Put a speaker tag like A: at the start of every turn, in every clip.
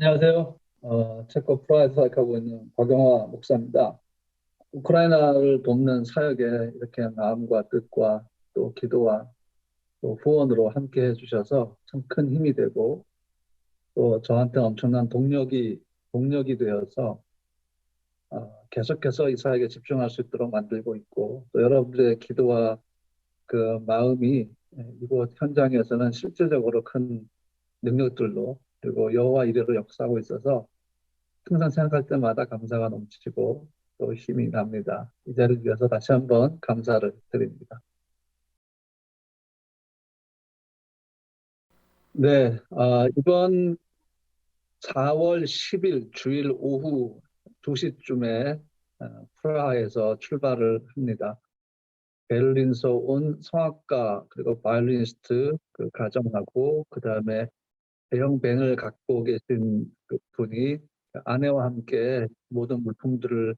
A: 안녕하세요. 체코 프라하에서 사역하고 있는 박영화 목사입니다. 우크라이나를 돕는 사역에 이렇게 마음과 뜻과 또 기도와 또 후원으로 함께 해주셔서 참 큰 힘이 되고 또 저한테 엄청난 동력이 되어서 계속해서 이 사역에 집중할 수 있도록 만들고 있고 또 여러분들의 기도와 그 마음이 이곳 현장에서는 실제적으로 큰 능력들로 그리고 여호와 이레로 역사하고 있어서 항상 생각할 때마다 감사가 넘치고 또 힘이 납니다. 이 자리를 위해서 다시 한번 감사를 드립니다. 네, 이번 4월 10일 주일 오후 2시쯤에 프라하에서 출발을 합니다. 베를린서 온 성악가 그리고 바이올리니스트 그 가정하고 그다음에 대형 밴을 갖고 계신 그 분이 아내와 함께 모든 물품들을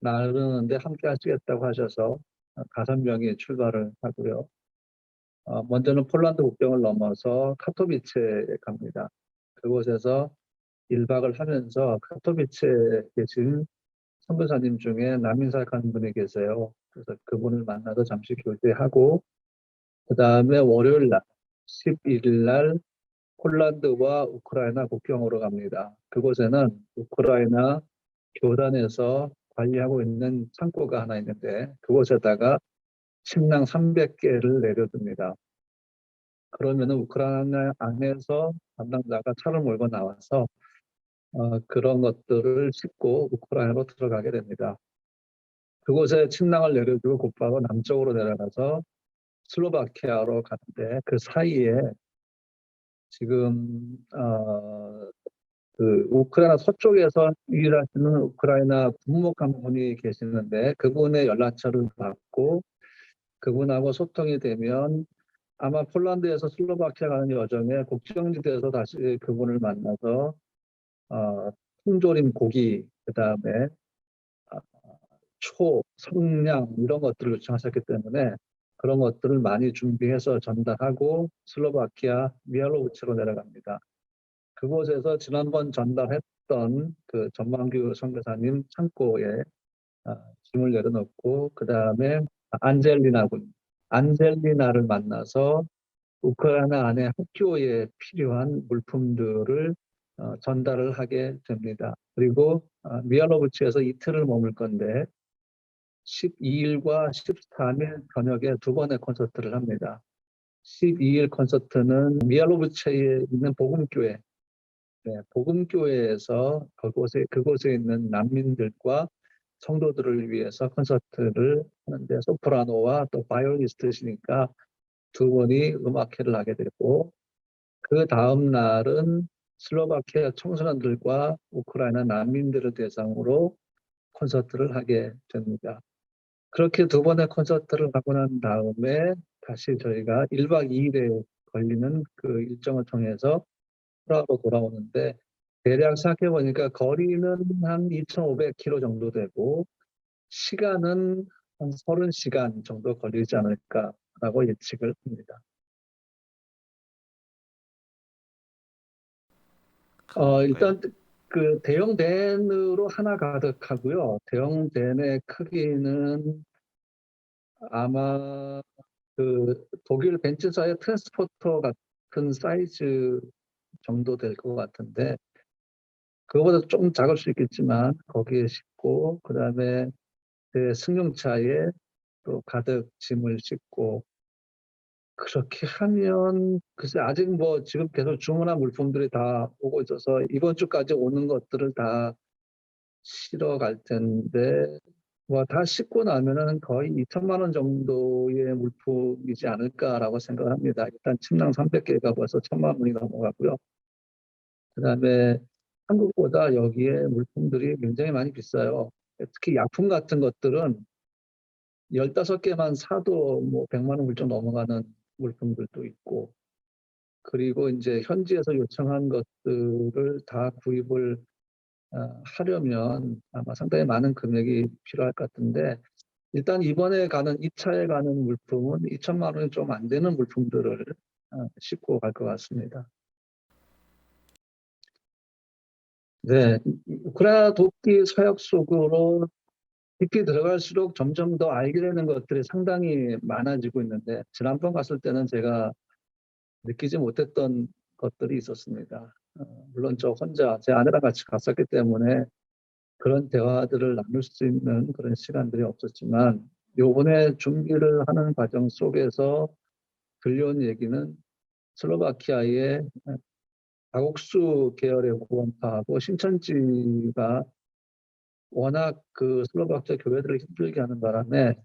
A: 나르는데 함께 하시겠다고 하셔서 5명이 출발을 하고요. 먼저는 폴란드 국경을 넘어서 카토비체에 갑니다. 그곳에서 1박을 하면서 카토비체에 계신 선교사님 중에 난민 사역하는 분이 계세요. 그래서 그분을 만나서 잠시 교제하고 그 다음에 월요일 날 11일 날 폴란드와 우크라이나 국경으로 갑니다. 그곳에는 우크라이나 교단에서 관리하고 있는 창고가 하나 있는데 그곳에다가 침낭 300개를 내려둡니다. 그러면은 우크라이나 안에서 담당자가 차를 몰고 나와서 그런 것들을 싣고 우크라이나로 들어가게 됩니다. 그곳에 침낭을 내려두고 곧바로 남쪽으로 내려가서 슬로바키아로 가는데 그 사이에 지금 그 우크라이나 서쪽에서 일하시는 우크라이나 군목 한 분이 계시는데 그분의 연락처를 받고 그분하고 소통이 되면 아마 폴란드에서 슬로바키아 가는 여정에 국경지대에서 다시 그분을 만나서 통조림 고기 그다음에 아, 성냥 이런 것들을 요청하셨기 때문에 그런 것들을 많이 준비해서 전달하고 슬로바키아 미알로우치로 내려갑니다. 그곳에서 지난번 전달했던 그 전만규 선교사님 창고에 짐을 내려놓고 그 다음에 안젤리나를 만나서 우크라이나 안에 학교에 필요한 물품들을 전달을 하게 됩니다. 그리고 미알로브치에서 이틀을 머물 건데 12일과 13일 저녁에 두 번의 콘서트를 합니다. 12일 콘서트는 미알로브치에 있는 복음교회, 네, 복음교회에서 그곳에 있는 난민들과 성도들을 위해서 콘서트를 하는데 소프라노와 또 바이올리스트시니까 두 분이 음악회를 하게 되고 그 다음 날은 슬로바키아 청소년들과 우크라이나 난민들을 대상으로 콘서트를 하게 됩니다. 그렇게 두 번의 콘서트를 하고 난 다음에 다시 저희가 1박 2일에 걸리는 그 일정을 통해서 프라하로 돌아오는데 대략 생각해 보니까 거리는 한 2,500km 정도 되고 시간은 한 30시간 정도 걸리지 않을까라고 예측을 합니다.
B: 그런가요?
A: 일단 그 대형 밴으로 하나 가득하고요. 대형 밴의 크기는 아마 그 독일 벤츠사의 트랜스포터 같은 사이즈 정도 될 것 같은데 그거보다 좀 작을 수 있겠지만 거기에 싣고 그다음에 그 승용차에 또 가득 짐을 싣고 그렇게 하면 글쎄 아직 뭐 지금 계속 주문한 물품들이 다 오고 있어서 이번 주까지 오는 것들을 다 실어 갈 텐데 뭐 다 싣고 나면은 거의 2천만 원 정도의 물품이지 않을까라고 생각을 합니다. 일단 침낭 300개가 벌써 1천만 원이 넘어가고요. 그다음에 한국보다 여기에 물품들이 굉장히 많이 비싸요. 특히 약품 같은 것들은 15개만 사도 뭐 100만 원 훌쩍 넘어가는 물품들도 있고 그리고 이제 현지에서 요청한 것들을 다 구입을 하려면 아마 상당히 많은 금액이 필요할 것 같은데 일단 이번에 가는 2차에 가는 물품은 2천만 원이 좀 안 되는 물품들을 싣고 갈 것 같습니다. 네, 우크라이나 도끼 서약 속으로 깊이 들어갈수록 점점 더 알게 되는 것들이 상당히 많아지고 있는데, 지난번 갔을 때는 제가 느끼지 못했던 것들이 있었습니다. 물론 저 혼자 제 아내랑 같이 갔었기 때문에 그런 대화들을 나눌 수 있는 그런 시간들이 없었지만, 요번에 준비를 하는 과정 속에서 들려온 얘기는 슬로바키아의 다국수 계열의 구원파하고 신천지가 워낙 그 슬로바키아 교회들을 힘들게 하는 바람에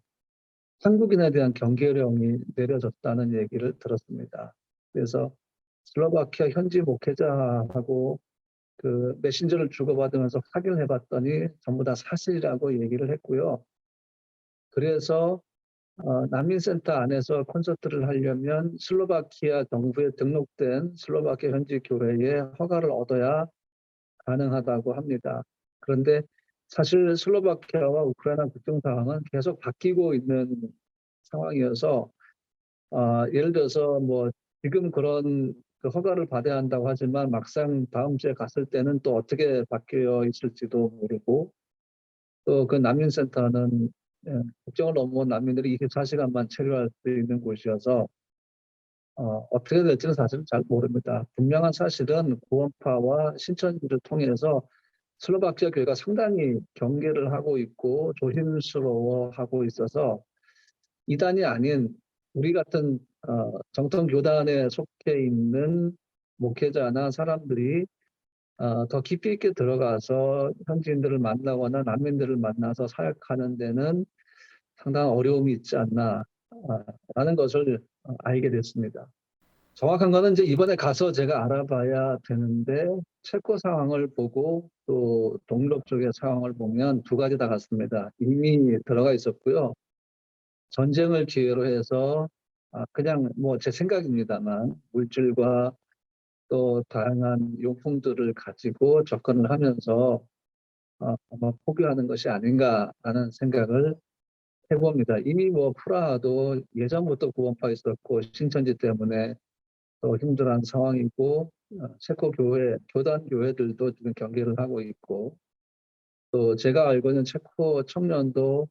A: 한국인에 대한 경계령이 내려졌다는 얘기를 들었습니다. 그래서 슬로바키아 현지 목회자하고 그 메신저를 주고받으면서 확인을 해봤더니 전부 다 사실이라고 얘기를 했고요. 그래서 난민센터 안에서 콘서트를 하려면 슬로바키아 정부에 등록된 슬로바키아 현지 교회의 허가를 얻어야 가능하다고 합니다. 그런데 사실 슬로바키아와 우크라이나 국경 상황은 계속 바뀌고 있는 상황이어서 예를 들어서 뭐 지금 그런 그 허가를 받아야 한다고 하지만 막상 다음 주에 갔을 때는 또 어떻게 바뀌어 있을지도 모르고, 또 그 난민센터는 국경을 넘어온 난민들이 24시간만 체류할 수 있는 곳이어서 어떻게 될지는 사실 잘 모릅니다. 분명한 사실은 구원파와 신천지를 통해서 슬로바키아 교회가 상당히 경계를 하고 있고 조심스러워하고 있어서 이단이 아닌 우리 같은 정통 교단에 속해 있는 목회자나 사람들이 더 깊이 있게 들어가서 현지인들을 만나거나 난민들을 만나서 사역하는 데는 상당한 어려움이 있지 않나 라는 것을 알게 됐습니다. 정확한 거는 이제 이번에 가서 제가 알아봐야 되는데, 체코 상황을 보고 또 동유럽 쪽의 상황을 보면 두 가지 다 같습니다. 이미 들어가 있었고요. 전쟁을 기회로 해서 그냥 뭐 제 생각입니다만 물질과 또 다양한 용품들을 가지고 접근을 하면서 아마 포기하는 것이 아닌가라는 생각을 해봅니다. 이미 뭐 프라하도 예전부터 구원파 있었고 신천지 때문에 또 힘들어하는 상황이고, 체코 교회, 교단 교회들도 지금 경계를 하고 있고, 또 제가 알고 있는 체코 청년도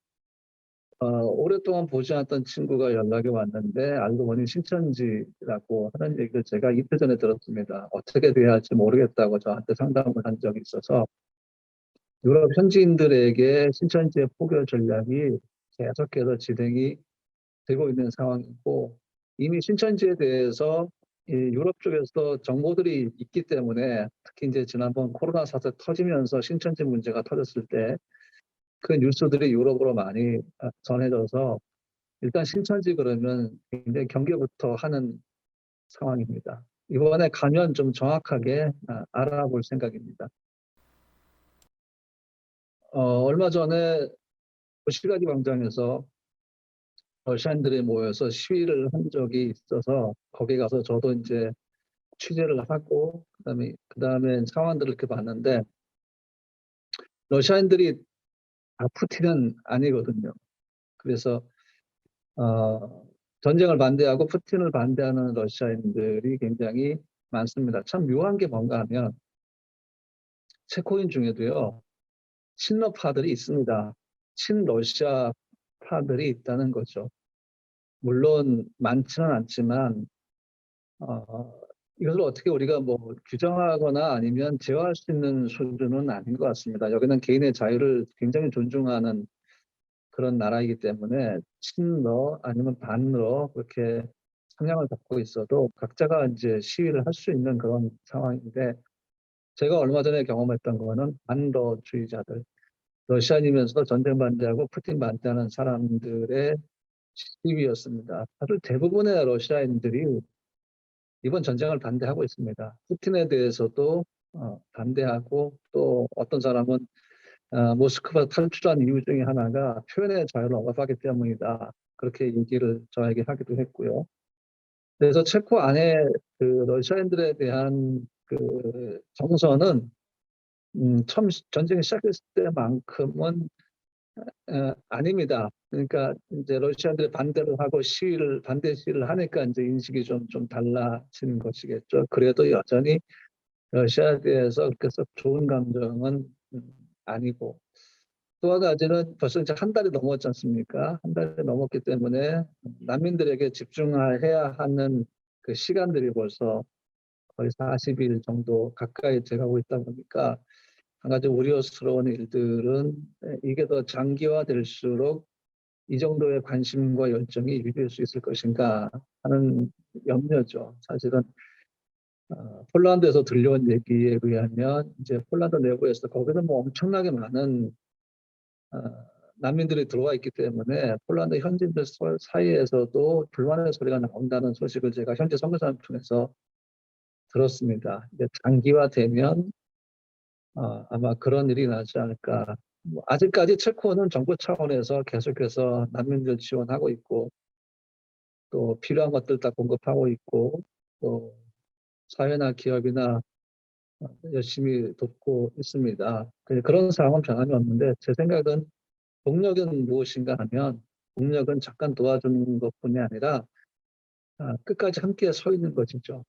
A: 오랫동안 보지 않았던 친구가 연락이 왔는데 알고 보니 신천지라고 하는 얘기를 제가 이틀 전에 들었습니다. 어떻게 돼야 할지 모르겠다고 저한테 상담을 한 적이 있어서 유럽 현지인들에게 신천지의 포교 전략이 계속해서 진행이 되고 있는 상황이고, 이미 신천지에 대해서 이 유럽 쪽에서 정보들이 있기 때문에 특히 이제 지난번 코로나 사태 터지면서 신천지 문제가 터졌을 때 그 뉴스들이 유럽으로 많이 전해져서 일단 신천지 그러면 굉장히 경계부터 하는 상황입니다. 이번에 가면 좀 정확하게 알아볼 생각입니다. 얼마 전에 시가지 광장에서 러시아인들이 모여서 시위를 한 적이 있어서 거기 가서 저도 이제 취재를 하고 그다음에 상황들을 이렇게 봤는데, 러시아인들이 다 푸틴은 아니거든요. 그래서 어, 전쟁을 반대하고 푸틴을 반대하는 러시아인들이 굉장히 많습니다. 참 묘한 게 뭔가 하면 체코인 중에도요 친러파들이 있습니다. 친러시아파들이 있다는 거죠. 물론 많지는 않지만 이것을 어떻게 우리가 뭐 규정하거나 아니면 제어할 수 있는 수준은 아닌 것 같습니다. 여기는 개인의 자유를 굉장히 존중하는 그런 나라이기 때문에 친러 아니면 반러 그렇게 성향을 갖고 있어도 각자가 이제 시위를 할 수 있는 그런 상황인데, 제가 얼마 전에 경험했던 거는 반러주의자들, 러시아니면서도 전쟁 반대하고 푸틴 반대하는 사람들의 시위였습니다. 사실 대부분의 러시아인들이 이번 전쟁을 반대하고 있습니다. 푸틴에 대해서도 반대하고, 또 어떤 사람은 모스크바 탈출한 이유 중에 하나가 표현의 자유를 억압하기 때문이다, 그렇게 얘기를 저에게 하기도 했고요. 그래서 체코 안에 그 러시아인들에 대한 그 정서는 처음 전쟁이 시작했을 때만큼은 아닙니다. 그러니까 이제 러시아들이 반대를 하고 반대 시위를 하니까 이제 인식이 좀 달라지는 것이겠죠. 그래도 여전히 러시아에 대해서 그렇게 썩 좋은 감정은 아니고, 또 한 가지는 벌써 이제 한 달이 넘었지 않습니까? 한 달이 넘었기 때문에 난민들에게 집중해야 하는 그 시간들이 벌써 거의 40일 정도 가까이 돼가고 있다 보니까, 한 가지 우려스러운 일들은 이게 더 장기화될수록 이 정도의 관심과 열정이 유지될 수 있을 것인가 하는 염려죠. 사실은 폴란드에서 들려온 얘기에 의하면 이제 폴란드 내부에서 거기서 뭐 엄청나게 많은 어, 난민들이 들어와 있기 때문에 폴란드 현지인들 사이에서도 불만의 소리가 나온다는 소식을 제가 현지 선교사를 통해서 들었습니다. 이제 장기화되면 아마 그런 일이 나지 않을까. 뭐 아직까지 체코는 정부 차원에서 계속해서 난민들 지원하고 있고, 또 필요한 것들 다 공급하고 있고, 또 사회나 기업이나 열심히 돕고 있습니다. 그런 상황은 변함이 없는데, 제 생각은 동력은 무엇인가 하면, 동력은 잠깐 도와주는 것뿐이 아니라 끝까지 함께 서 있는 것이죠.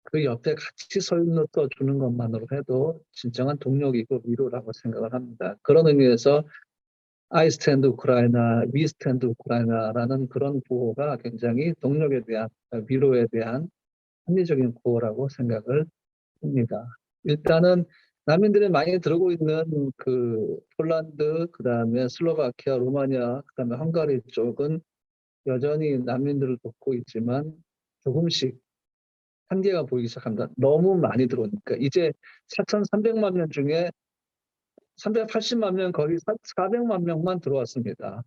A: 그 옆에 같이 서 있는 주는 것만으로 해도 진정한 동력이고 위로라고 생각을 합니다. 그런 의미에서 I stand 우크라이나, We stand 우크라이나라는 그런 구호가 굉장히 동력에 대한 위로에 대한 합리적인 구호라고 생각을 합니다. 일단은 난민들이 많이 들어오고 있는 그 폴란드, 그다음에 슬로바키아, 루마니아, 그다음에 헝가리 쪽은 여전히 난민들을 돕고 있지만 조금씩 한계가 보이기 시작합니다. 너무 많이 들어오니까 이제 4,300만 명 중에 380만 명, 거의 400만 명만 들어왔습니다.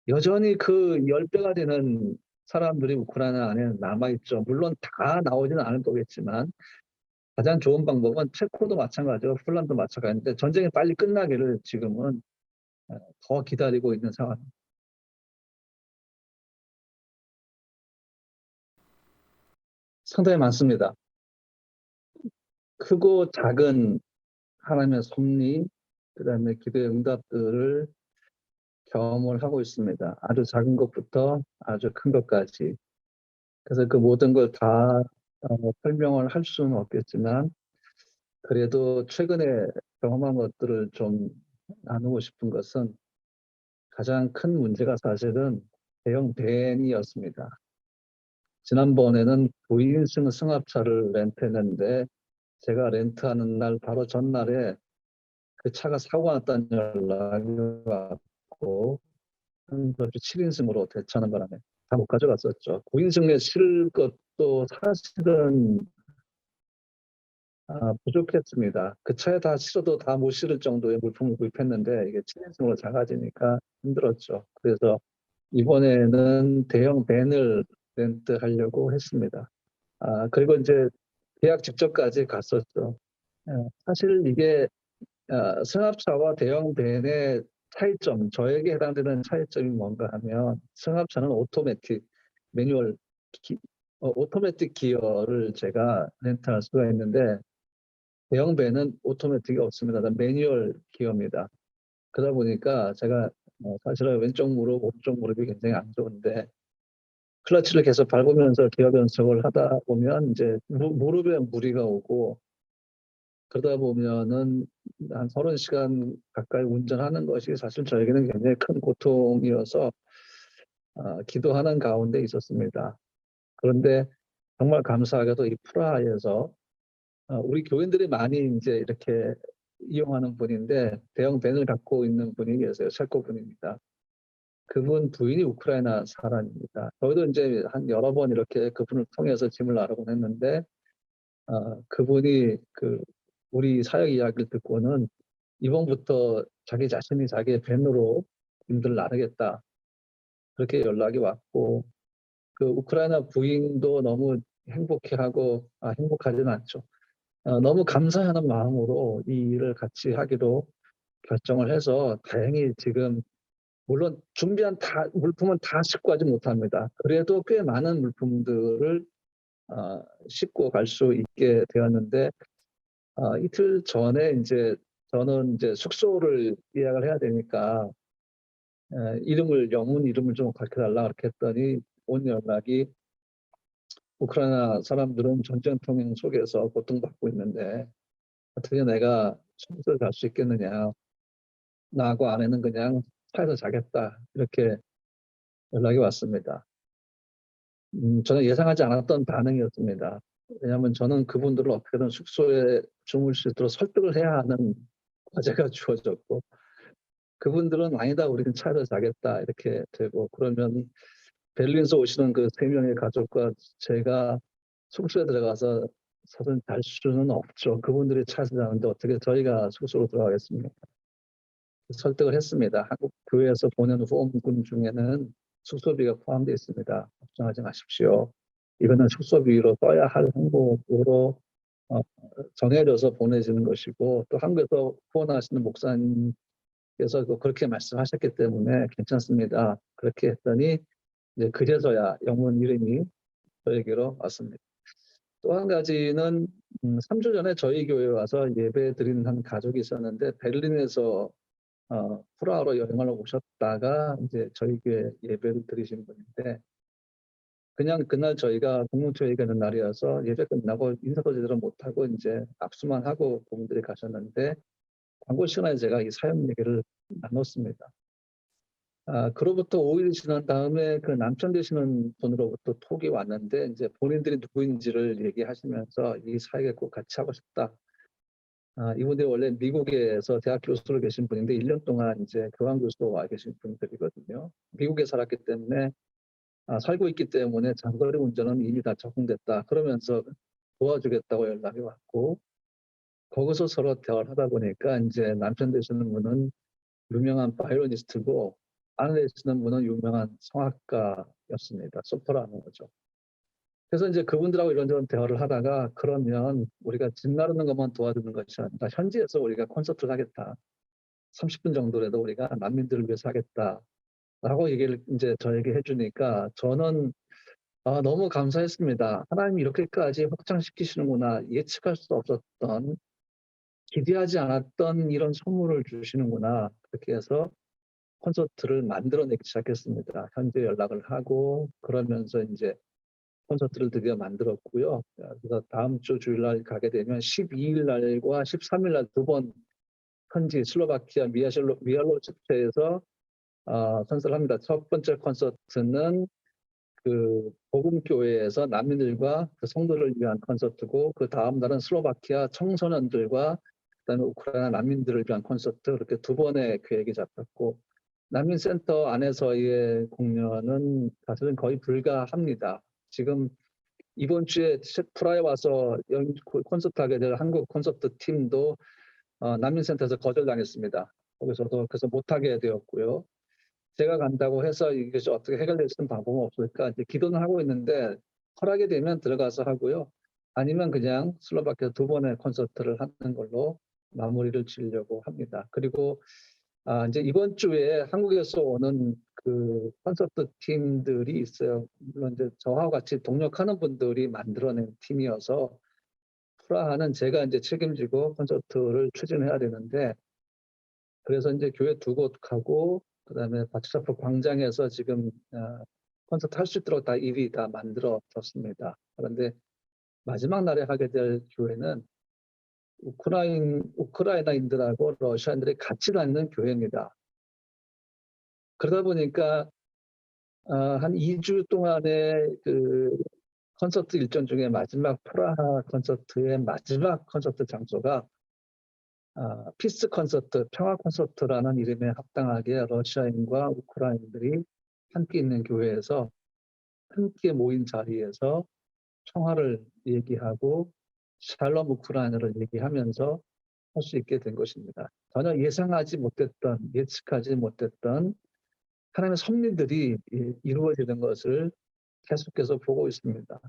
A: 여전히 그 10배가 되는 사람들이 우크라이나 안에 남아있죠. 물론 다 나오지는 않을 거겠지만 가장 좋은 방법은 체코도 마찬가지고 폴란드도 마찬가지인데 전쟁이 빨리 끝나기를 지금은 더 기다리고 있는 상황입니다. 상당히 많습니다. 크고 작은 하나님의 섭리, 그다음에 기도의 응답들을 경험을 하고 있습니다. 아주 작은 것부터 아주 큰 것까지. 그래서 그 모든 걸 다 설명을 할 수는 없겠지만, 그래도 최근에 경험한 것들을 좀 나누고 싶은 것은, 가장 큰 문제가 사실은 대형 밴이었습니다. 지난번에는 부인승 승합차를 렌트했는데, 제가 렌트하는 날 바로 전날에 그 차가 사고가 났다는 연락이 왔고, 한 7인승으로 대처하는 바람에 다 못 가져갔었죠. 9인승에 실을 것도 사실은 부족했습니다. 그 차에 다 실어도 다 못 실을 정도의 물품을 구입했는데 이게 7인승으로 작아지니까 힘들었죠. 그래서 이번에는 대형 밴을 렌트하려고 했습니다. 그리고 이제 계약 직전까지 갔었죠. 사실 이게 승합차와 대형 밴의 차이점, 저에게 해당되는 차이점이 뭔가 하면, 승합차는 오토매틱 매뉴얼 오토매틱 기어를 제가 렌트할 수가 있는데, 대형 밴은 오토매틱이 없습니다. 다 매뉴얼 기어입니다. 그러다 보니까 제가 사실은 왼쪽 무릎, 오른쪽 무릎이 굉장히 안 좋은데, 클러치를 계속 밟으면서 기어 변속을 하다 보면 이제 무릎에 무리가 오고, 그러다 보면은 한 30시간 가까이 운전하는 것이 사실 저에게는 굉장히 큰 고통이어서 기도하는 가운데 있었습니다. 그런데 정말 감사하게도 이 프라하에서 우리 교인들이 많이 이제 이렇게 이용하는 분인데, 대형 밴을 갖고 있는 분이 계세요. 체코 분입니다. 그분 부인이 우크라이나 사람입니다. 저희도 이제 한 여러 번 이렇게 그분을 통해서 짐을 나르곤 했는데, 그분이 그 우리 사역 이야기를 듣고는 이번부터 자기 자신이 자기의 밴으로 짐들을 나르겠다, 그렇게 연락이 왔고, 그 우크라이나 부인도 너무 행복해하고, 행복하지는 않죠. 너무 감사하는 마음으로 이 일을 같이 하기로 결정을 해서, 다행히 지금 물론 준비한 물품은 다 싣고 가지 못합니다. 그래도 꽤 많은 물품들을 싣고 갈 수 있게 되었는데, 이틀 전에 이제 저는 이제 숙소를 예약을 해야 되니까 영문 이름을 좀 밝혀달라 그렇게 했더니 온 연락이 우크라이나 사람들은 전쟁 속에서 고통받고 있는데 어떻게 내가 숙소에 갈 수 있겠느냐. 나하고 아내는 그냥 차에서 자겠다. 이렇게 연락이 왔습니다. 저는 예상하지 않았던 반응이었습니다. 왜냐하면 저는 그분들을 어떻게든 숙소에 주무실 수 있도록 설득을 해야 하는 과제가 주어졌고, 그분들은 아니다, 우리는 차에서 자겠다 이렇게 되고, 그러면 베를린에서 오시는 그 3명의 가족과 제가 숙소에 들어가서 사실 잘 수는 없죠. 그분들이 차에서 자는데 어떻게 저희가 숙소로 들어가겠습니까? 설득을 했습니다. 한국 교회에서 보낸 후원금 중에는 숙소비가 포함되어 있습니다. 걱정하지 마십시오. 이거는 숙소비로 써야 할 항목으로 정해져서 보내지는 것이고, 또 한국에서 후원하시는 목사님께서 또 그렇게 말씀하셨기 때문에 괜찮습니다. 그렇게 했더니 이제 그제서야 영문 이름이 저에게로 왔습니다. 또 한 가지는 3주 전에 저희 교회에 와서 예배 드리는 한 가족이 있었는데, 베를린에서 프라하로 여행을 오셨다가 이제 저희 교회 예배를 드리신 분인데, 그냥 그날 저희가 공동체회의가 있는 날이어서 예배 끝나고 인사도 제대로 못하고 이제 압수만 하고 그분들이 가셨는데, 광고 시간에 제가 이 사연 얘기를 나눴습니다. 그로부터 5일이 지난 다음에 그 남편 되시는 분으로부터 톡이 왔는데, 이제 본인들이 누구인지를 얘기하시면서 이 사역에 꼭 같이 하고 싶다. 이분들이 원래 미국에서 대학 교수로 계신 분인데 1년 동안 이제 교환 교수로 와 계신 분들이거든요. 미국에 살았기 때문에 살고 있기 때문에 장거리 운전은 이미 다 적응됐다. 그러면서 도와주겠다고 연락이 왔고, 거기서 서로 대화를 하다 보니까 이제 남편 되시는 분은 유명한 바이올리니스트고 아내 되시는 분은 유명한 성악가였습니다. 소프라노 거죠. 그래서 이제 그분들하고 이런저런 대화를 하다가, 그러면 우리가 집 나르는 것만 도와주는 것이 아니라 현지에서 우리가 콘서트를 하겠다. 30분 정도라도 우리가 난민들을 위해서 하겠다라고 얘기를 이제 저에게 해주니까 저는 너무 감사했습니다. 하나님이 이렇게까지 확장시키시는구나. 예측할 수 없었던, 기대하지 않았던 이런 선물을 주시는구나. 그렇게 해서 콘서트를 만들어내기 시작했습니다. 현재 연락을 하고 그러면서 이제 콘서트를 드디어 만들었고요. 그래서 다음 주 주일날 가게 되면 12일 날과 13일 날 2번 현지 슬로바키아 미알로 축제에서 선서를 합니다. 첫 번째 콘서트는 그 복음교회에서 난민들과 그 성도를 위한 콘서트고, 그 다음 날은 슬로바키아 청소년들과 그다음에 우크라이나 난민들을 위한 콘서트, 그렇게 2번의 계획이 잡혔고, 난민센터 안에서의 공연은 사실은 거의 불가합니다. 지금 이번 주에 프라하에 와서 콘서트 하게 될 한국 콘서트 팀도 난민센터에서 거절당했습니다. 거기서도 그래서 못하게 되었고요. 제가 간다고 해서 이것이 어떻게 해결될 수 있는 방법은 없을까 이제 기도는 하고 있는데, 허락이 되면 들어가서 하고요. 아니면 그냥 슬로바키아 2번의 콘서트를 하는 걸로 마무리를 지으려고 합니다. 그리고 이제 이번 주에 한국에서 오는 그 콘서트 팀들이 있어요. 물론 이제 저와 같이 동력하는 분들이 만들어낸 팀이어서 프라하는 제가 이제 책임지고 콘서트를 추진해야 되는데, 그래서 이제 교회 2곳하고 그다음에 바치사프 광장에서 지금 콘서트 할 수 있도록 다 일이 다 만들어졌습니다. 그런데 마지막 날에 하게 될 교회는 우크라이나인들하고 러시아인들이 같이 다니는 교회입니다. 그러다 보니까 한 2주 동안의 그 콘서트 일정 중에 마지막 프라하 콘서트의 마지막 콘서트 장소가 피스 콘서트, 평화 콘서트라는 이름에 합당하게 러시아인과 우크라이나인들이 함께 있는 교회에서 함께 모인 자리에서 평화를 얘기하고 샬롬 우크라이나를 얘기하면서 할 수 있게 된 것입니다. 전혀 예상하지 못했던, 예측하지 못했던 하나님의 섭리들이 이루어지는 것을 계속해서 보고 있습니다.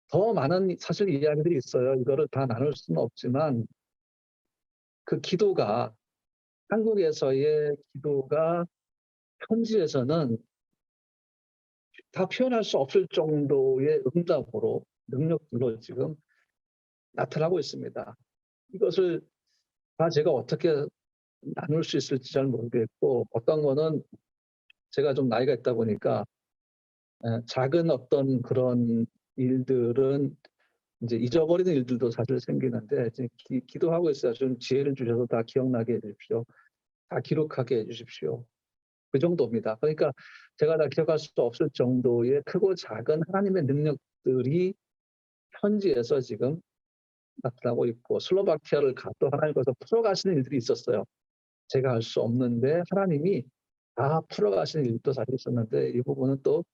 A: 더 많은 사실 이야기들이 있어요. 이거를 다 나눌 수는 없지만, 그 기도가, 한국에서의 기도가 현지에서는 다 표현할 수 없을 정도의 응답으로, 능력들로 지금 나타나고 있습니다. 이것을 다 제가 어떻게 나눌 수 있을지 잘 모르겠고, 어떤 거는 제가 좀 나이가 있다 보니까 작은 어떤 그런 일들은 이제 잊어버리는 일들도 사실 생기는데 이제 기도하고 있어요. 좀 지혜를 주셔서 다 기억나게 해주십시오. 다 기록하게 해주십시오. 그 정도입니다. 그러니까 제가 다 기억할 수 없을 정도의 크고 작은 하나님의 능력들이 현지에서 지금 나타나고 있고, 슬로바키아를 또 하나님께서 풀어가시는 일들이 있었어요. 제가 할 수 없는데 하나님이 다 풀어가시는 일도 사실 있었는데, 이 부분은 또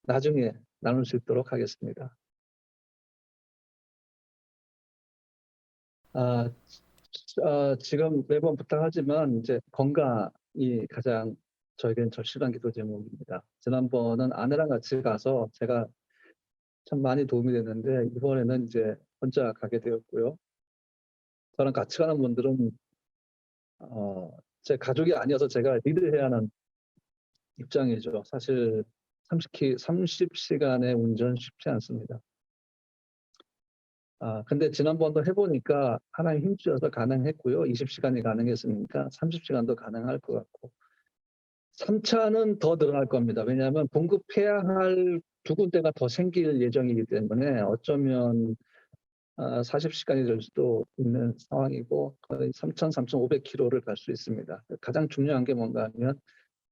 A: 나중에 나눌 수 있도록 하겠습니다. 지금 매번 부탁하지만 이제 건강이 가장 저에겐 절실한 기도 제목입니다. 지난번은 아내랑 같이 가서 제가 참 많이 도움이 됐는데, 이번에는 이제 혼자 가게 되었고요. 저랑 같이 가는 분들은 제 가족이 아니어서 제가 리드해야 하는 입장이죠. 사실 30시간의 운전 쉽지 않습니다. 근데 지난번도 해보니까 하나님 힘주셔서 가능했고요. 20시간이 가능했으니까 30시간도 가능할 것 같고, 3차는 더 늘어날 겁니다. 왜냐하면 공급해야 할 두 군데가 더 생길 예정이기 때문에 어쩌면 40시간이 될 수도 있는 상황이고, 거의 3,500km를 갈 수 있습니다. 가장 중요한 게 뭔가 하면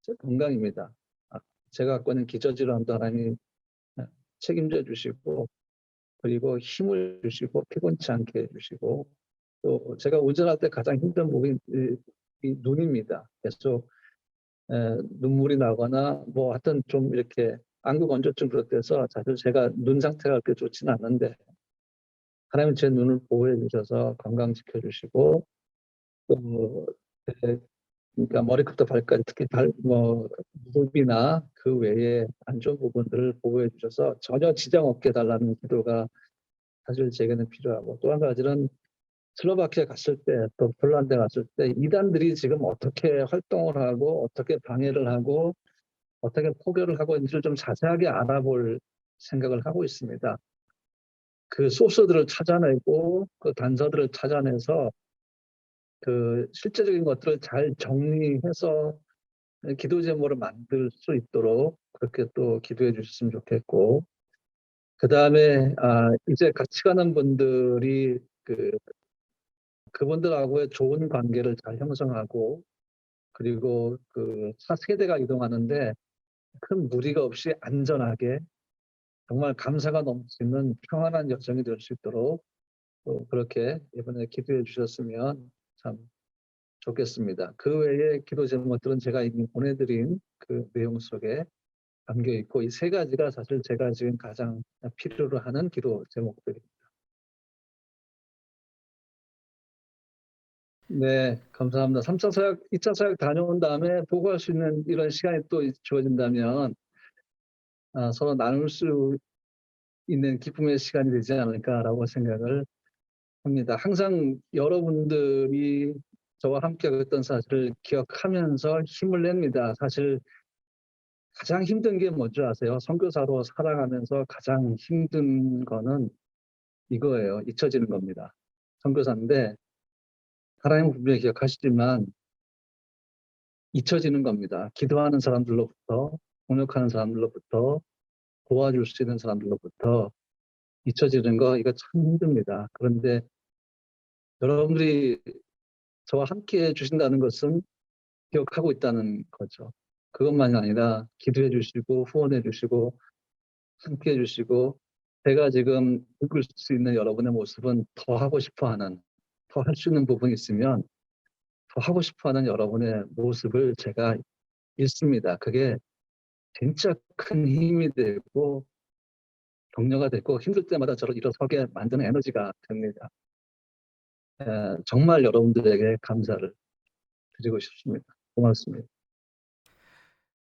A: 제 건강입니다. 제가 갖고 있는 기저질환도 하나님이 책임져 주시고, 그리고 힘을 주시고 피곤치 않게 해주시고, 또 제가 운전할 때 가장 힘든 부분이 이 눈입니다. 계속 눈물이 나거나 뭐 하여튼 좀 이렇게 안구 건조증 그렇대서 사실 제가 눈 상태가 그렇게 좋지는 않은데, 하나님 제 눈을 보호해 주셔서 건강시켜 주시고, 또 그러니까 머리부터 발까지 특히 무릎이나 그 외에 안 좋은 부분들을 보호해 주셔서 전혀 지장 없게 해달라는 기도가 사실 제게는 필요하고, 또 한 가지는 슬로바키아 갔을 때, 또 폴란드 갔을 때 이단들이 지금 어떻게 활동을 하고 어떻게 방해를 하고 어떻게 포교를 하고 있는지를 좀 자세하게 알아볼 생각을 하고 있습니다. 그 소스들을 찾아내고 그 단서들을 찾아내서 그 실제적인 것들을 잘 정리해서 기도 제목을 만들 수 있도록 그렇게 또 기도해 주셨으면 좋겠고, 그 다음에 이제 같이 가는 분들이 그분들하고의 좋은 관계를 잘 형성하고, 그리고 그 세대가 이동하는데 큰 무리가 없이 안전하게 정말 감사가 넘치는 평안한 여정이 될 수 있도록 그렇게 이번에 기도해 주셨으면 참 좋겠습니다. 그 외에 기도 제목들은 제가 이미 보내드린 그 내용 속에 담겨 있고, 이 세 가지가 사실 제가 지금 가장 필요로 하는 기도 제목들입니다. 네, 감사합니다. 3차 사역, 2차 사역 다녀온 다음에 보고할 수 있는 이런 시간이 또 주어진다면 서로 나눌 수 있는 기쁨의 시간이 되지 않을까라고 생각을 합니다. 항상 여러분들이 저와 함께 했던 사실을 기억하면서 힘을 냅니다. 사실 가장 힘든 게 뭔지 아세요? 선교사로 살아가면서 가장 힘든 거는 이거예요. 잊혀지는 겁니다. 선교사인데 하나님은 분명히 기억하시지만 잊혀지는 겁니다. 기도하는 사람들로부터, 동역하는 사람들로부터, 도와줄 수 있는 사람들로부터 잊혀지는 거, 이거 참 힘듭니다. 그런데 여러분들이 저와 함께 해주신다는 것은 기억하고 있다는 거죠. 그것만이 아니라 기도해 주시고 후원해 주시고 함께 해 주시고, 제가 지금 읽을 수 있는 여러분의 모습은 더 하고 싶어 하는, 더 할 수 있는 부분이 있으면 더 하고 싶어 하는 여러분의 모습을 제가 읽습니다. 그게 진짜 큰 힘이 되고 격려가 되고 힘들 때마다 저를 일어서게 만드는 에너지가 됩니다. 정말 여러분들에게 감사를 드리고 싶습니다. 고맙습니다.